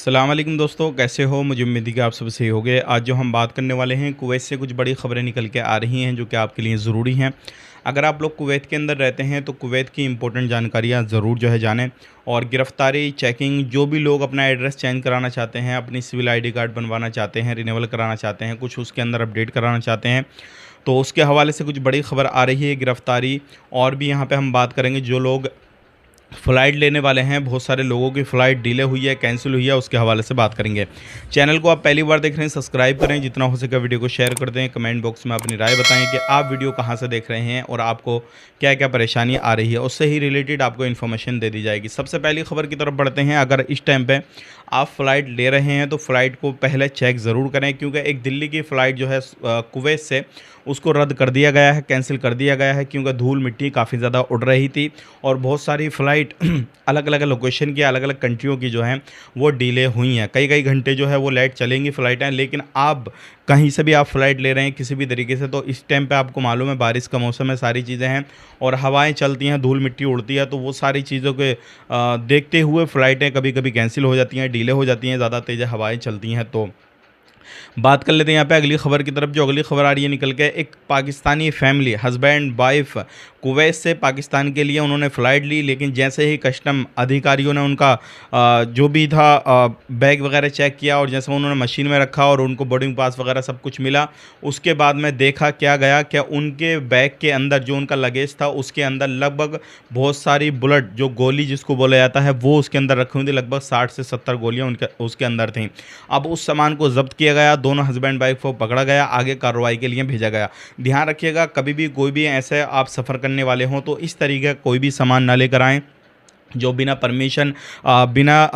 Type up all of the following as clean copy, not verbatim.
अस्सलाम वालेकुम दोस्तों, कैसे हो? मुझे उम्मीद है कि आप सब सही होंगे। आज जो हम बात करने वाले हैं, कुवैत से कुछ बड़ी खबरें निकल के आ रही हैं जो कि आपके लिए ज़रूरी हैं। अगर आप लोग कुवैत के अंदर रहते हैं तो कुवैत की इंपॉर्टेंट जानकारियाँ ज़रूर जो है जानें। और गिरफ़्तारी, चेकिंग, जो भी लोग अपना एड्रेस चेंज कराना चाहते हैं, अपनी सिविल आईडी कार्ड बनवाना चाहते हैं, रिन्यूअल कराना चाहते हैं, कुछ उसके अंदर अपडेट कराना चाहते हैं, तो उसके हवाले से कुछ बड़ी खबर आ रही है, गिरफ़्तारी। और भी यहाँ पे हम बात करेंगे जो लोग फ़्लाइट लेने वाले हैं, बहुत सारे लोगों की फ़्लाइट डिले हुई है, कैंसिल हुई है, उसके हवाले से बात करेंगे। चैनल को आप पहली बार देख रहे हैं, सब्सक्राइब करें, जितना हो सके वीडियो को शेयर कर दें, कमेंट बॉक्स में अपनी राय बताएं कि आप वीडियो कहां से देख रहे हैं और आपको क्या क्या परेशानी आ रही है, उससे ही रिलेटेड आपको इन्फॉर्मेशन दे दी जाएगी। सबसे पहली खबर की तरफ बढ़ते हैं। अगर इस टाइम पर आप फ़्लाइट ले रहे हैं तो फ़्लाइट को पहले चेक ज़रूर करें, क्योंकि एक दिल्ली की फ़्लाइट जो है कुवैत से, उसको रद्द कर दिया गया है, कैंसिल कर दिया गया है, क्योंकि धूल मिट्टी काफ़ी ज़्यादा उड़ रही थी और बहुत सारी फ़्लाइट अलग अलग लोकेशन की, अलग अलग कंट्रियों की जो हैं वो डिले हुई हैं। कई कई घंटे जो है वो लेट चलेंगी फ़्लाइटें। लेकिन आप कहीं से भी आप फ़्लाइट ले रहे हैं किसी भी तरीके से, तो इस टाइम पे आपको मालूम है बारिश का मौसम है, सारी चीज़ें हैं और हवाएं चलती हैं, धूल मिट्टी उड़ती है, तो वो सारी चीज़ों के देखते हुए फ़्लाइटें कभी कभी कैंसिल हो जाती हैं, डिले हो जाती हैं, ज़्यादा तेज़ हवाएँ चलती हैं। तो बात कर लेते हैं यहाँ पे अगली खबर की तरफ। जो अगली खबर आ रही है निकल के, एक Pakistani family, husband wife, Kuwait से पाकिस्तान के लिए उन्होंने फ़्लाइट ली। लेकिन जैसे ही कस्टम अधिकारियों ने उनका जो भी था बैग वगैरह चेक किया और जैसे उन्होंने मशीन में रखा और उनको बोर्डिंग पास वगैरह सब कुछ मिला, उसके बाद में देखा क्या गया, क्या उनके बैग के अंदर जो उनका लगेज था उसके अंदर लगभग बहुत सारी बुलेट, जो गोली जिसको बोला जाता है, वो उसके अंदर रखी हुई थी। लगभग 60 से 70 गोलियाँ उनके उसके अंदर थीं। अब उस सामान को जब्त किया गया, दोनों हस्बैंड वाइफ को पकड़ा गया, आगे कार्रवाई के लिए भेजा गया। ध्यान रखिएगा, कभी भी कोई भी ऐसे आप सफ़र करने वाले हों तो इस तरीके का कोई भी सामान ना लेकर आएँ जो बिना परमिशन, बिना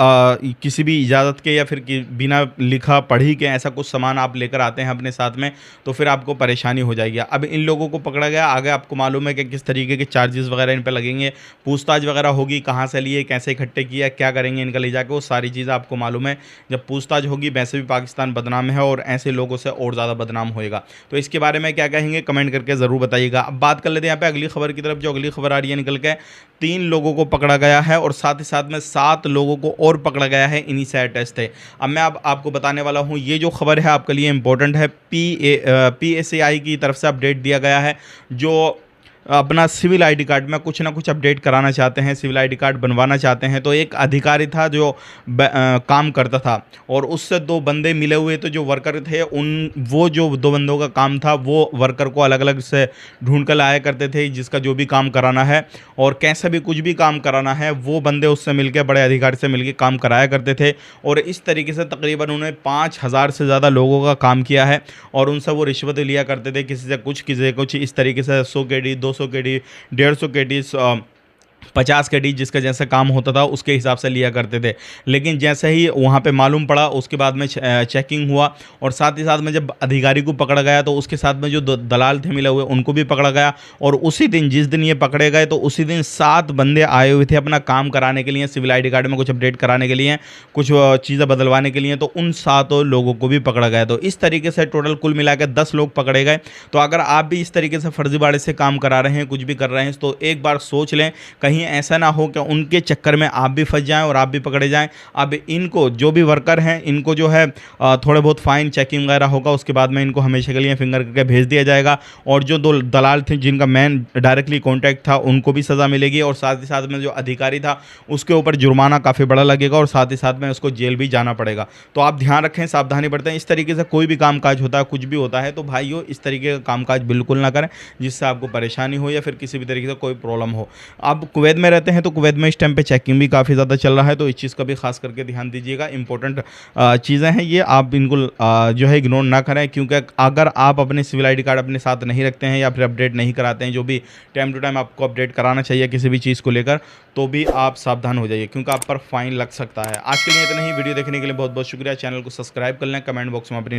किसी भी इजाज़त के या फिर बिना लिखा पढ़ी के ऐसा कुछ सामान आप लेकर आते हैं अपने साथ में, तो फिर आपको परेशानी हो जाएगी। अब इन लोगों को पकड़ा गया, आगे आपको मालूम है कि किस तरीके के चार्जेस वगैरह इन पे लगेंगे, पूछताछ वगैरह होगी, कहाँ से लिए, कैसे इकट्ठे किया, क्या करेंगे इनका ले जाकर, वो सारी चीज़ें आपको मालूम है। जब पूछताछ होगी, वैसे भी पाकिस्तान बदनाम है और ऐसे लोगों से और ज़्यादा बदनाम होएगा। तो इसके बारे में क्या कहेंगे, कमेंट करके ज़रूर बताइएगा। अब बात कर लेते हैं यहाँ पे अगली खबर की तरफ। जो अगली खबर आ रही है निकल के, 3 लोगों को पकड़ा गया है और साथ ही साथ में 7 लोगों को और पकड़ा गया है, इन्हीं से टेस्ट है। अब मैं अब आपको बताने वाला हूं, ये जो खबर है आपके लिए इंपॉर्टेंट है। PSAI की तरफ से अपडेट दिया गया है। जो अपना सिविल आईडी कार्ड में कुछ ना कुछ अपडेट कराना चाहते हैं, सिविल आईडी कार्ड बनवाना चाहते हैं, तो एक अधिकारी था जो काम करता था और उससे 2 बंदे मिले हुए थे जो वर्कर थे। वो जो 2 बंदों का काम था, वो वर्कर को अलग अलग से ढूंढ कर लाया करते थे, जिसका जो भी काम कराना है और कैसे भी कुछ भी काम कराना है, वो बंदे उससे मिलकर, बड़े अधिकारी से मिलकर काम कराया करते थे। और इस तरीके से तकरीबन उन्होंने 5000 से ज़्यादा लोगों का काम किया है और उनसे वो रिश्वत लिया करते थे, किसी से कुछ, किसी से कुछ, इस तरीके से 100 केडी, 200 केडी, 150 केडी, 50 केडी, जिसका जैसा काम होता था उसके हिसाब से लिया करते थे। लेकिन जैसे ही वहाँ पे मालूम पड़ा, उसके बाद में चेकिंग हुआ और साथ ही साथ में जब अधिकारी को पकड़ा गया तो उसके साथ में जो दलाल थे मिले हुए, उनको भी पकड़ा गया। और उसी दिन, जिस दिन ये पकड़े गए, तो उसी दिन 7 बंदे आए हुए थे अपना काम कराने के लिए, सिविल आईडी कार्ड में कुछ अपडेट कराने के लिए, कुछ चीज़ें बदलवाने के लिए। तो उन 7 लोगों को भी पकड़ा गया। तो इस तरीके से टोटल कुल मिलाकर 10 लोग पकड़े गए। तो अगर आप भी इस तरीके से फर्जीवाड़े से काम करा रहे हैं, कुछ भी कर रहे हैं, तो एक बार सोच लें, कहीं ऐसा ना हो कि उनके चक्कर में आप भी फंस जाएं और आप भी पकड़े जाएं। अब इनको, जो भी वर्कर हैं, इनको जो है थोड़े बहुत फाइन, चेकिंग वगैरह होगा, उसके बाद में इनको हमेशा के लिए फिंगर करके भेज दिया जाएगा। और जो 2 दलाल थे जिनका मेन डायरेक्टली कॉन्टैक्ट था, उनको भी सज़ा मिलेगी और साथ ही साथ में जो अधिकारी था उसके ऊपर जुर्माना काफ़ी बड़ा लगेगा और साथ ही साथ में उसको जेल भी जाना पड़ेगा। तो आप ध्यान रखें, सावधानी बरतें। इस तरीके से कोई भी कामकाज होता है, कुछ भी होता है, तो भाइयों इस तरीके का कामकाज बिल्कुल ना करें जिससे आपको परेशानी हो या फिर किसी भी तरीके से कोई प्रॉब्लम हो। आप कुवैत में रहते हैं तो कुवैत में इस टाइम पे चेकिंग भी काफ़ी ज़्यादा चल रहा है, तो इस चीज़ का भी खास करके ध्यान दीजिएगा। इंपॉर्टेंट चीज़ें हैं ये, आप इनको जो है इग्नोर ना करें, क्योंकि अगर आप अपने सिविल आईडी कार्ड अपने साथ नहीं रखते हैं या फिर अपडेट नहीं कराते हैं, जो भी टाइम टू टाइम आपको अपडेट कराना चाहिए किसी भी चीज़ को लेकर, तो भी आप सावधान हो जाइए, क्योंकि आप पर फाइन लग सकता है। आज के लिए इतना ही। वीडियो देखने के लिए बहुत बहुत शुक्रिया। चैनल को सब्सक्राइब कर लें, कमेंट बॉक्स में अपनी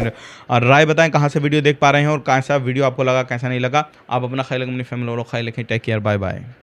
राय बताएं कहाँ से वीडियो देख पा रहे हैं और कैसा वीडियो आपको लगा, कैसा नहीं लगा। आप अपना ख्याल, अपनी फैमिली और ख्याल रखें। Take care, bye bye.